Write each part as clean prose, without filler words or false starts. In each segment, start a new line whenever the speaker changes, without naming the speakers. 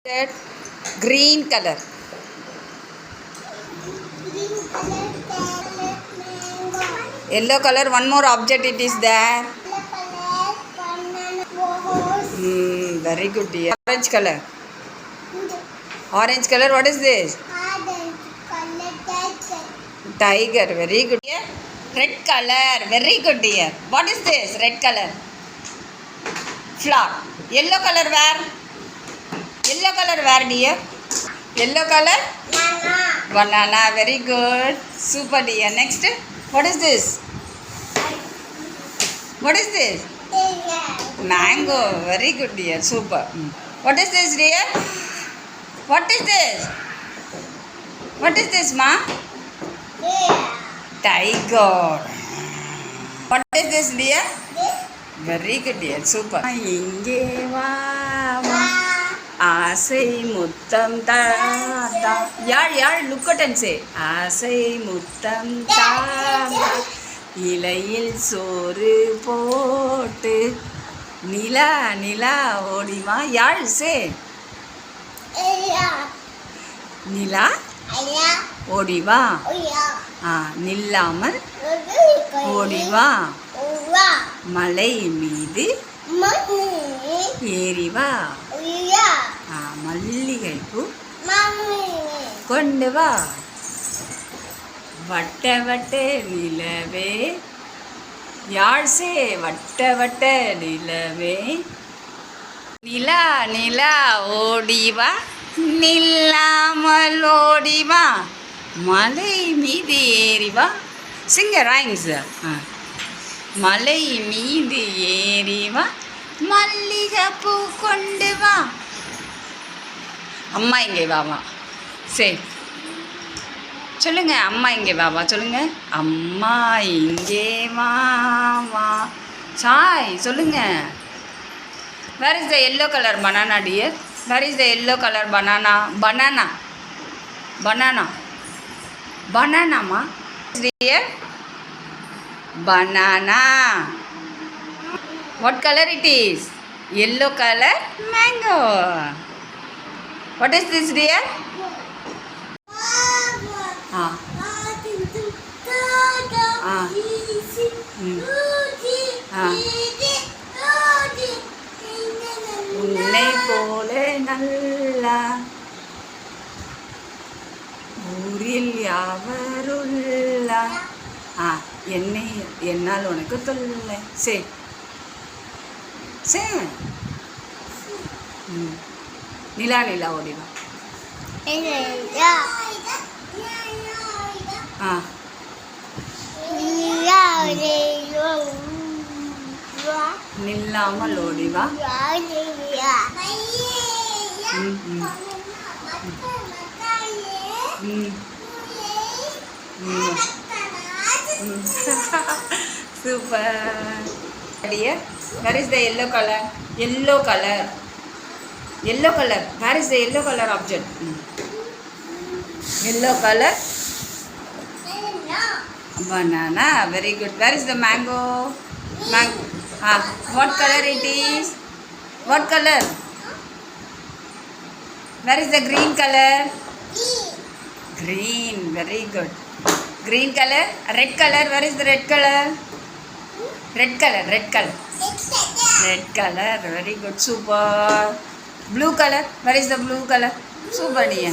That green color. Yellow color. One more object it is there. Very good dear. Orange color. Orange color. What is this? Tiger. Very good dear. Red color. Very good dear. What is this? Red color. Flower. Yellow color where? Yellow color where dear? Yellow color? Banana. Very good. Super dear. Next. What is this? What is this? Mango. Very good dear. Super. What is this dear? What is this? What is this ma? Tiger. What is this dear? Very good dear. Super. இங்கே வா ஆசை முத்தம் தாதா யாழ் யாழ் look at and say ஆசை முத்தம் தாதா இலையில் சோறு போட்டு நிலா நிலா ஓடிவா யாழ் சே நிலா ஓடிவா நில்லாமல் ஓடிவா மலை மீது ஏறிவா மல்லிகை பூ கொண்டு வா வட்ட வட்ட நிலவே யாழ்சே வட்ட வட்ட நிலவே நிலா நிலா ஓடிவா நில்லாமல் ஓடிவா மலை மீது ஏறிவா சிங்க ரைம்ஸ் மலை மீது ஏறிவா மல்லிகை பூ கொண்டு வா அம்மா இங்கே வாவா சரி சொல்லுங்க அம்மா இங்கே வாவா சொல்லுங்க அம்மா இங்கே வாவா சாய் சொல்லுங்க where is the yellow colour banana dear where is the yellow colour banana banana banana பனானாமா dear banana. What color it is? Yellow color mango. What is this dear? உன்னை போல நல்ல ஊரில் யாவருள்ள என்னை என்னால் உனக்கு தொல்லை சே சே நிலா நிலா ஓடிவா நில்லாமல் ஓடிவா Super. Dear, where is the yellow color? Yellow color. Yellow color. Where is the yellow color object? Yellow color. Banana. Very good. Where is the mango? Mango. What color it is? What color? Where is the green color? Green. Very good. Green color, red color. Where is the red color? Red color, red color. Red color, very good, super. Blue color, where is the blue color? Super dear.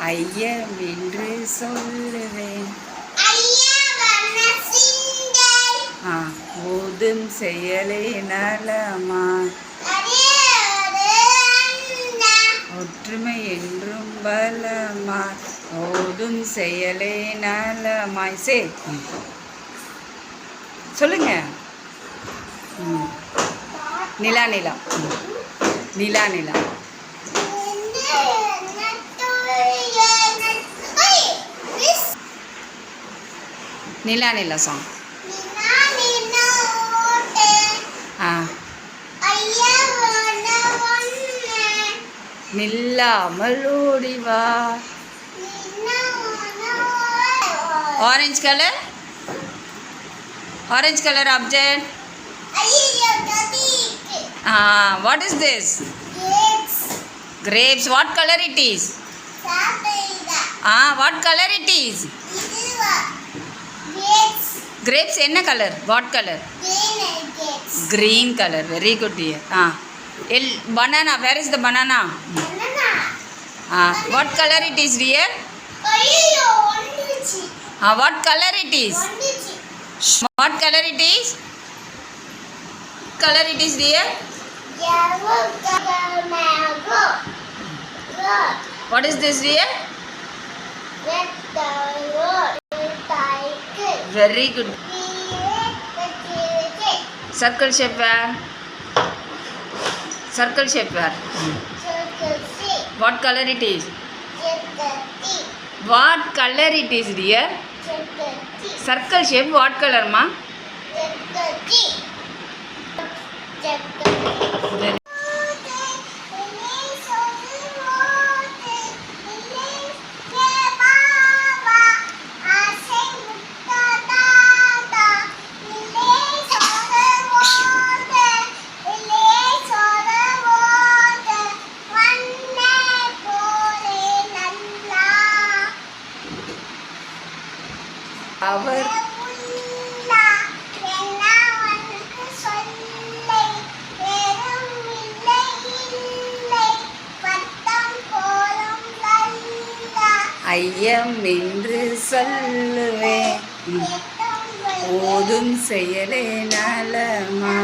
ஐயம் என்று சொல்லுவேன் ஓதும் செயலே நலமா ஒற்றுமை என்றும் பலமா ஓதும் செயலே நலமாய் சே சொல்லுங்க. நிலா நிலா Nila Nila. Nila Nila song. நில்லாமல் ஓடி வா. Orange color? Orange color object? What is this? Grapes. What color it is? What color it is? Grapes enna color? What color? Green color. Very good dear. Banana. Where is the banana? What color it is dear? What color it is? What color it is? Color it is dear?
Yellow color mango.
What is this dear?
Red color tiger.
Very good. Circle shape where? Circle shape where?
Circle shape.
What color it is?
Circle.
What color it is dear? Circle shape what color ma? Very அவர் ஐயம் என்று சொல்லுவேன் போதும் செயலே நலமா.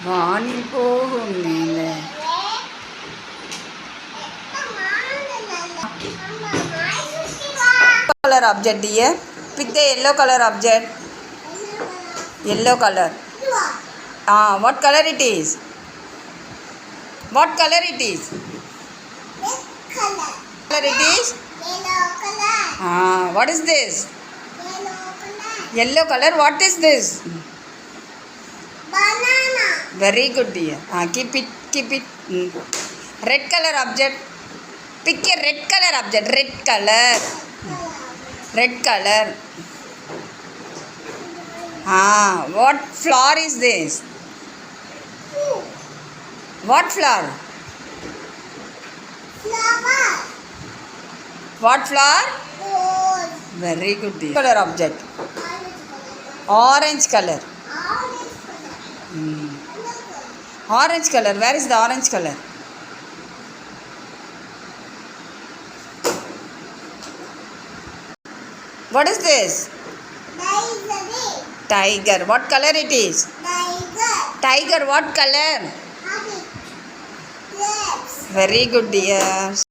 வானில் போகும் மேலே color object dear. Pick the yellow color object. Yellow color. What color it is? What color it is? Color it is?
Yellow color.
What is this?
Yellow color.
Yellow color. What is this?
Banana.
Very good dear. Keep it. Red color object. Pick a red color object. Red color. Red color. What flower is this? What flower?
Flower.
What flower?
Rose.
Very good dear. Color object.
Orange color.
Orange color.
Orange color. Yellow color.
Orange color. Where is the orange color? What is this? Tiger. What color it is?
Tiger.
Tiger. What color?
Honey. Grapes.
Very good dear.